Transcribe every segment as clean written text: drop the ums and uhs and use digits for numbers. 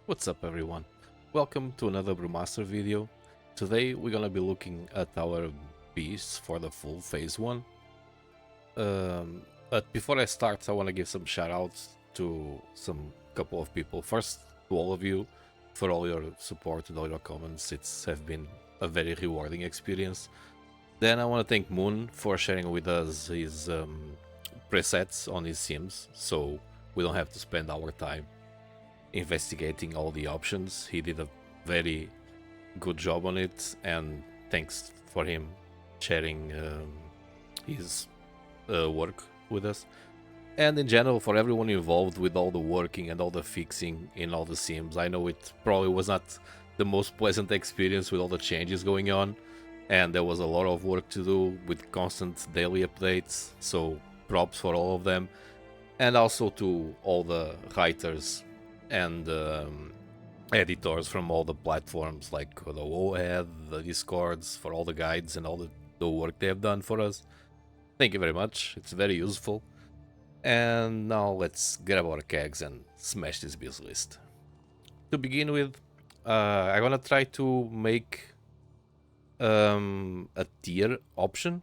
What's up everyone? Welcome to another Brewmaster video. Today we're gonna be looking at our BiS for the full phase 1. But before I start, I want to give some shoutouts to some couple of people. First, to all of you for all your support and all your comments. It's have been a very rewarding experience. Then I want to thank Moon for sharing with us his presets on his sims, so we don't have to spend our time investigating all the options. He did a very good job on it, and thanks for him sharing his work with us. And in general, for everyone involved with all the working and all the fixing in all the sims. I know it probably was not the most pleasant experience with all the changes going on, and there was a lot of work to do with constant daily updates, so props for all of them. And also to all the writers and editors from all the platforms like the WoHead, the Discords, for all the guides and all the work they have done for us. Thank you very much, it's very useful. And now let's grab our kegs and smash this BiS list. To begin with, I'm gonna try to make a tier option,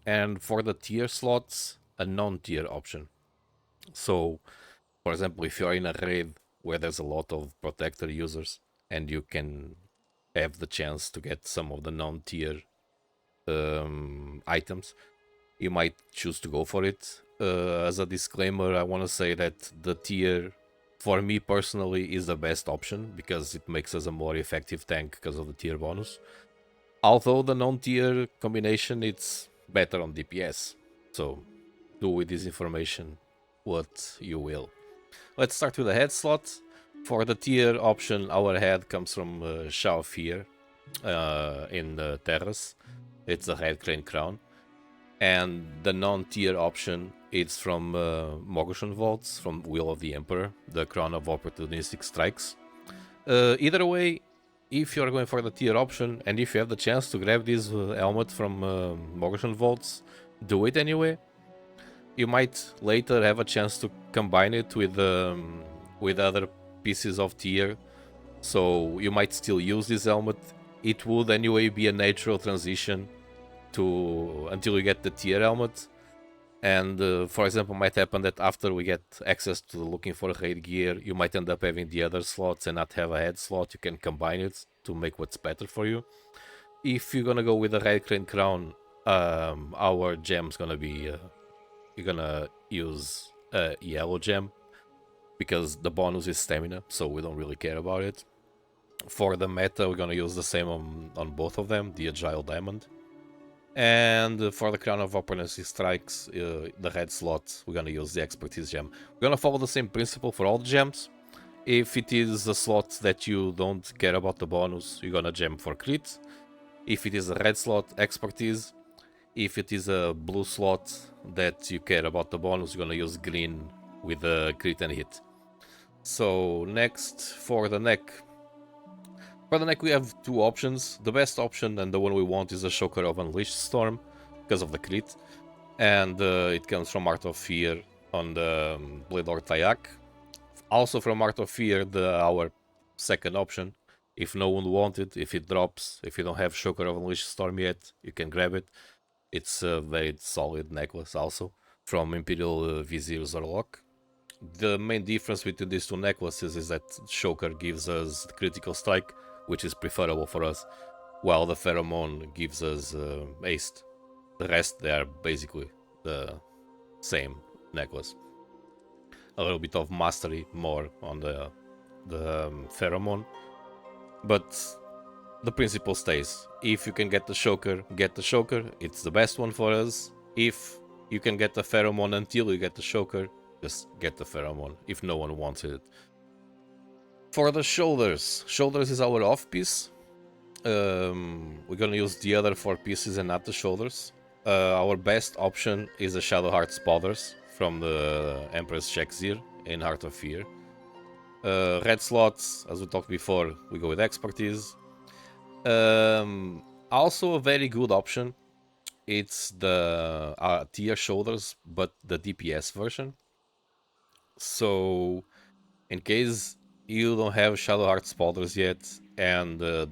and for the tier slots, a non-tier option. So, for example, if you're in a raid where there's a lot of protector users and you can have the chance to get some of the non-tier items, you might choose to go for it. As a disclaimer, I want to say that the tier, for me personally, is the best option because it makes us a more effective tank because of the tier bonus. Although the non-tier combination, it's better on DPS. So do with this information what you will. Let's start with the head slot. For the tier option, our head comes from Shoutouts in Terrace. It's a red crane crown. And the non-tier option is from Mogu'shan Vaults, from Will of the Emperor, the crown of opportunistic strikes. Either way, if you're going for the tier option, and if you have the chance to grab this helmet from Mogu'shan Vaults, do it anyway. You might later have a chance to combine it with other pieces of tier, so you might still use this helmet. It would anyway be a natural transition to until you get the tier helmet. And for example, might happen that after we get access to looking for raid gear, you might end up having the other slots and not have a head slot. You can combine it to make what's better for you. If you're gonna go with a red crane crown, our gem's gonna be you're gonna use a yellow gem because the bonus is stamina, so we don't really care about it. For the meta, we're gonna use the same on both of them, the agile diamond. And for the crown of opportunistic strikes, the red slot, we're gonna use the expertise gem. We're gonna follow the same principle for all the gems. If it is a slot that you don't care about the bonus, you're gonna gem for crit. If it is a red slot, expertise. If it is a blue slot that you care about the bonus, you're gonna use green with a crit and hit. So next, for the neck. For the neck we have two options. The best option and the one we want is a Shocker of Unleashed Storm because of the crit. And it comes from Art of Fear on the Blade Lord Tayak. Also from Art of Fear, our second option. If no one wants it, if it drops, if you don't have Shocker of Unleashed Storm yet, you can grab it. It's a very solid necklace also from Imperial Vizier Zorlok. The main difference between these two necklaces is that Shocker gives us critical strike, which is preferable for us, while the Pheromone gives us haste. The rest, they are basically the same necklace. A little bit of mastery more on the Pheromone, but the principle stays. If you can get the Shocker, get the Shocker. It's the best one for us. If you can get the Pheromone until you get the Shocker, just get the Pheromone if no one wants it. For the shoulders is our off piece. We're gonna use the other 4 pieces and not the shoulders. Our best option is the Shadow Heart Spotters from the Empress Shekzir in Heart of Fear. Red slots, as we talked before, we go with expertise. Also a very good option, it's the tier shoulders, but the DPS version. So in case you don't have Shadow Heart spoilers yet, and the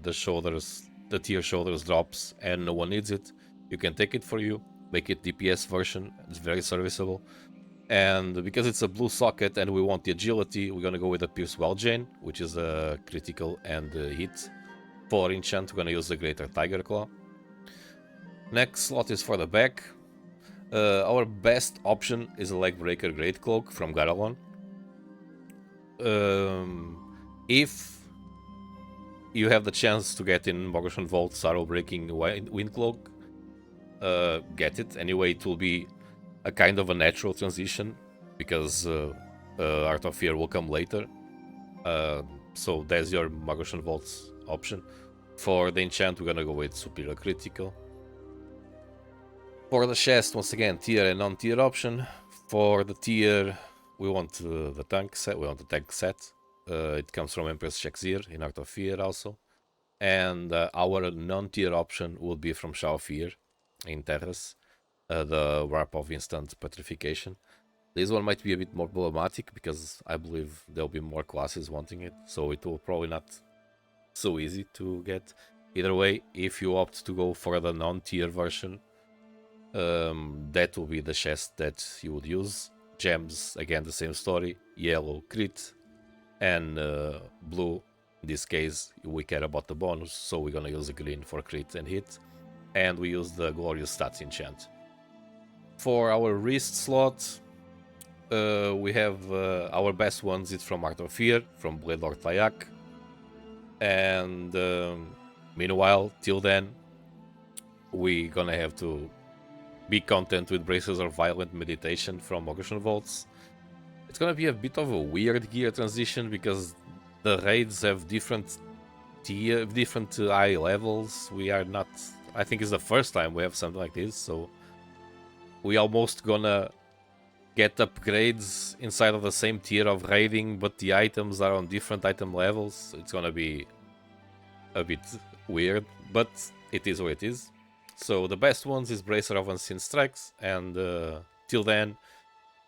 tier shoulders drops, and no one needs it, you can take it for you, make it DPS version. It's very serviceable. And because it's a blue socket and we want the agility, we're gonna go with the Pierce Well Jane, which is a critical and hit. For enchant, we're gonna use the Greater Tiger Claw. Next slot is for the back. Our best option is a Legbreaker Great Cloak from Garalon. If you have the chance to get in Mogu'shan Vaults Arrow Breaking Wind Cloak, get it. Anyway, it will be a kind of a natural transition because Art of Fear will come later. So there's your Mogu'shan Vaults option. For the enchant, we're gonna go with Superior Critical. For the chest, once again, tier and non-tier option. For the tier, we want the tank set. We want the tank set. It comes from Empress Shakzir in Art of Fear also. And our non-tier option will be from Shao Fear in Terrace, the Warp of Instant Petrification. This one might be a bit more problematic because I believe there'll be more classes wanting it, so it will probably not so easy to get. Either way, if you opt to go for the non-tier version, that will be the chest that you would use. Gems, again, the same story. Yellow, crit, and blue. In this case, we care about the bonus, so we're gonna use the green for crit and hit. And we use the Glorious Stats enchant. For our wrist slot, we have our best ones. It's from Art of Fear, from Blade Lord Tayak. And meanwhile, till then, we're gonna have to be content with Braces of Violent Meditation from Mogu'shan Vaults. It's gonna be a bit of a weird gear transition because the raids have different eye levels. We are not... I think it's the first time we have something like this, so we almost gonna get upgrades inside of the same tier of raiding, but the items are on different item levels. It's gonna be a bit weird, but it is what it is. So the best ones is Bracer of Unseen Strikes, and till then,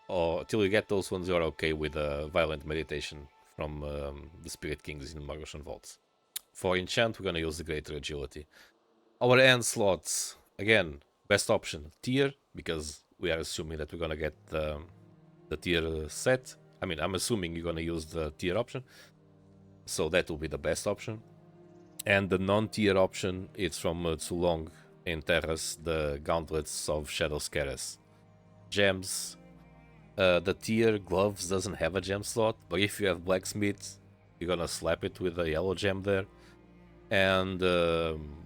or till you get those ones, you're okay with Violent Meditation from the Spirit Kings in Mogu'shan Vaults. For enchant, we're gonna use the Greater Agility. Our end slots, again, best option, tier, because we are assuming that we're gonna get the tier set. I mean, I'm assuming you're gonna use the tier option, so that will be the best option. And the non-tier option, it's from Zulong in Terrace, the Gauntlets of Shadow Scaras. Gems, the tier gloves doesn't have a gem slot, but if you have Blacksmith, you're gonna slap it with a yellow gem there. And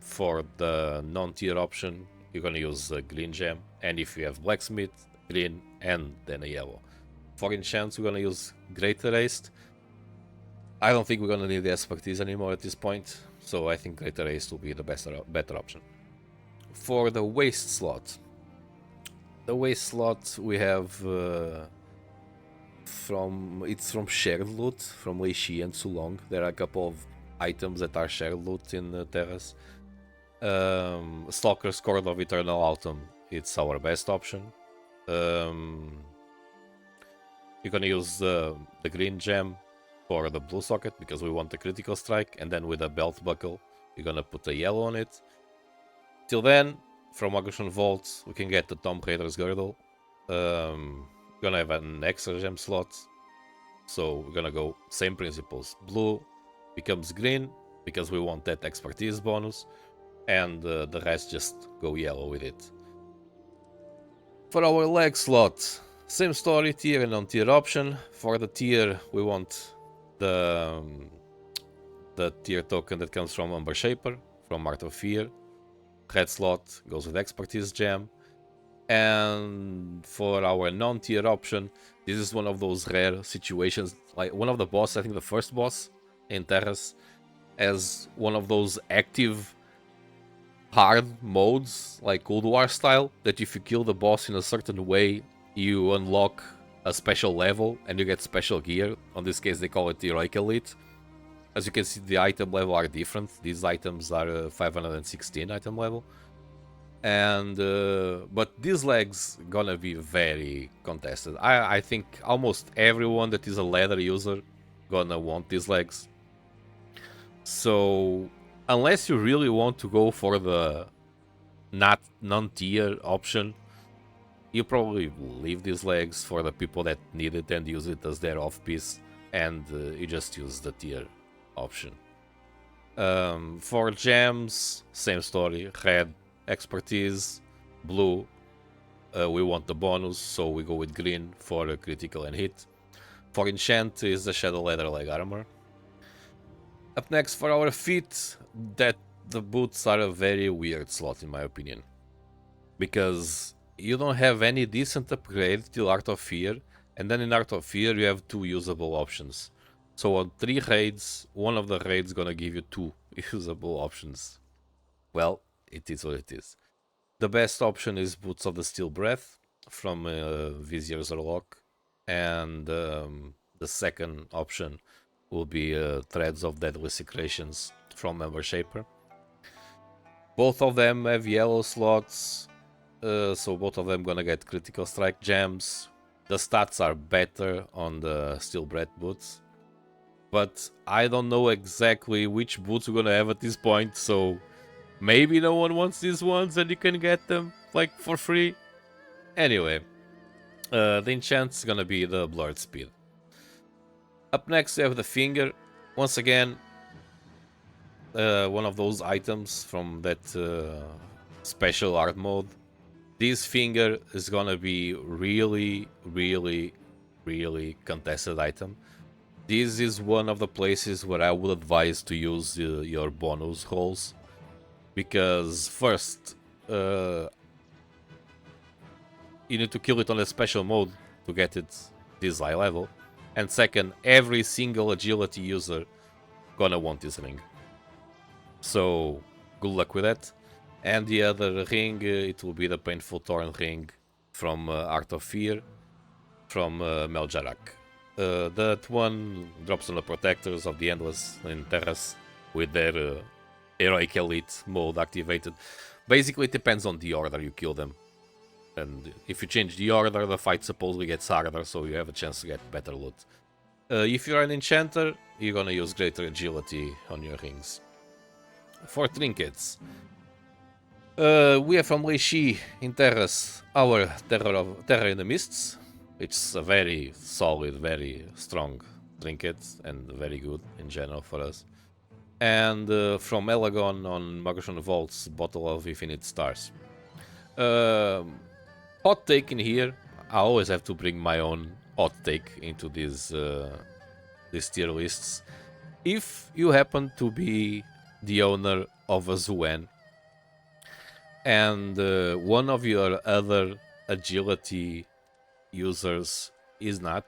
for the non-tier option, you're gonna use a green gem, and if you have Blacksmith, green, and then a yellow. For enchants, we're gonna use Greater Haste. I don't think we're gonna need the expertise anymore at this point, so I think Greater Haste will be the better option. For the waste slot, we have it's from shared loot from Wei Shi and Sulong. There are a couple of items that are shared loot in Terrace. Stalker's Cord of Eternal Autumn, it's our best option. You're gonna use the green gem for the blue socket because we want the critical strike, and then with a belt buckle, you're gonna put a yellow on it. Till then, from Mogu'shan Vaults, we can get the Tomb Raider's Girdle. Gonna have an extra gem slot, so we're gonna go same principles. Blue becomes green because we want that expertise bonus, and the rest just go yellow with it. For our leg slot, same story, tier and non-tier option. For the tier, we want the tier token that comes from Umber Shaper, from Art of Fear. Red slot goes with Expertise Gem. And for our non-tier option, this is one of those rare situations, like one of the boss, I think the first boss in Terrace, as one of those active hard modes, like Cold War style, that if you kill the boss in a certain way, you unlock a special level and you get special gear. In this case, they call it Heroic Elite. As you can see, the item level are different. These items are 516 item level. And but these legs gonna be very contested. I think almost everyone that is a leather user gonna want these legs. So unless you really want to go for the non-tier option, you probably leave these legs for the people that need it and use it as their off-piece, and you just use the tier option. For gems, same story. Red, expertise. Blue, we want the bonus, so we go with green for a critical and hit. For enchant is the shadow leather leg armor. Up next for our feet, that the boots are a very weird slot in my opinion, because you don't have any decent upgrade till Art of Fear, and then in Art of Fear you have 2 usable options. So on 3 raids, one of the raids gonna give you 2 usable options. Well, it is what it is. The best option is Boots of the Steel Breath from Vizier's Urlock, and the second option will be Threads of Deadly Secretions from Ember Shaper. Both of them have yellow slots, so both of them gonna get critical strike gems. The stats are better on the Steel Breath boots, but I don't know exactly which boots we're gonna have at this point, so maybe no one wants these ones and you can get them like for free. Anyway, the enchant's gonna be the Blurred Speed. Up next we have the Finger. Once again, one of those items from that special art mode. This Finger is gonna be really contested item. This is one of the places where I would advise to use your bonus rolls, because first, you need to kill it on a special mode to get it this high level, and second, every single agility user gonna want this ring. So good luck with that. And the other ring, it will be the Painful Thorn ring from Art of Fear from Meljarak. That one drops on the Protectors of the Endless in Terrace with their Heroic Elite mode activated. Basically, it depends on the order you kill them. And if you change the order, the fight supposedly gets harder, so you have a chance to get better loot. If you're an enchanter, you're gonna use greater agility on your rings. For trinkets, we have from Leishi in Terrace our Terror in the Mists. It's a very solid, very strong trinket and very good in general for us. And from Elagon on Mogu'shan Vaults, Bottle of Infinite Stars. Hot take in here, I always have to bring my own hot take into these tier lists. If you happen to be the owner of a Zuen and one of your other agility users is not,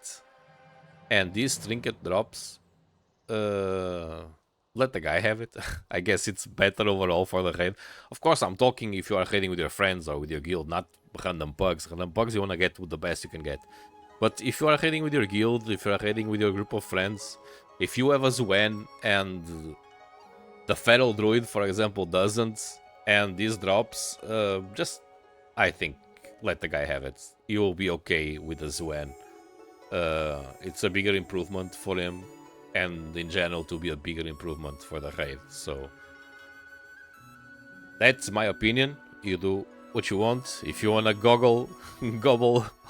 and this trinket drops, let the guy have it. I guess it's better overall for the raid. Of course, I'm talking if you are raiding with your friends or with your guild, not random bugs. Random bugs you want to get with the best you can get. But if you are raiding with your guild, if you are raiding with your group of friends, if you have a Zuen and the Feral Druid, for example, doesn't, and this drops, just, I think, let the guy have it. You will be okay with the Zuen. It's a bigger improvement for him, and in general to be a bigger improvement for the raid. So that's my opinion. You do what you want. If you wanna gobble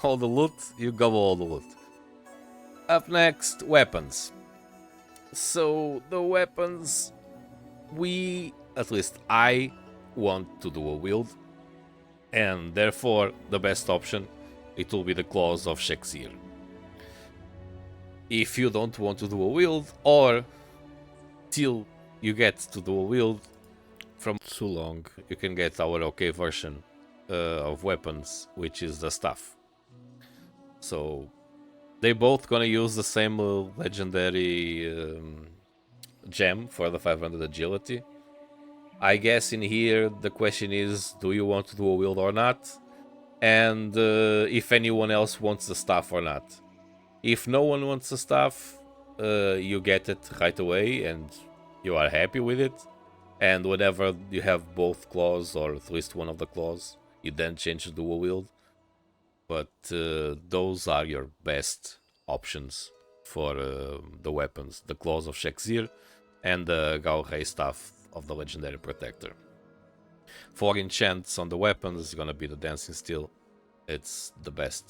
all the loot, you gobble all the loot. Up next, weapons. So the weapons, at least I want to dual wield, and therefore the best option, it will be the Claws of Shexir. If you don't want to dual wield, or till you get to dual wield from too long, you can get our okay version of weapons, which is the staff. So they both gonna use the same legendary gem for the 500 agility. I guess in here the question is, do you want to dual wield or not? And if anyone else wants the staff or not. If no one wants the staff, you get it right away and you are happy with it. And whenever you have both claws, or at least one of the claws, you then change to dual wield. But those are your best options for the weapons, the Claws of Shek'Zir and the Gaurei Staff of the Legendary Protector. 4 enchants on the weapons is gonna be the Dancing Steel. It's the best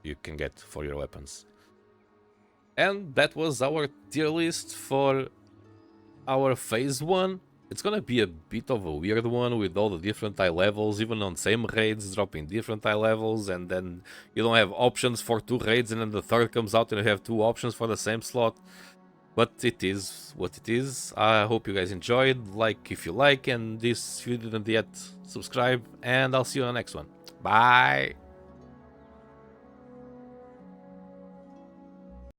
you can get for your weapons. And that was our tier list for our phase 1. It's gonna be a bit of a weird one with all the different high levels, even on same raids dropping different high levels, and then you don't have options for 2 raids, and then the third comes out and you have 2 options for the same slot. But it is what it is. I hope you guys enjoyed. Like if you like, and this, if you didn't yet, subscribe, and I'll see you on the next one. Bye!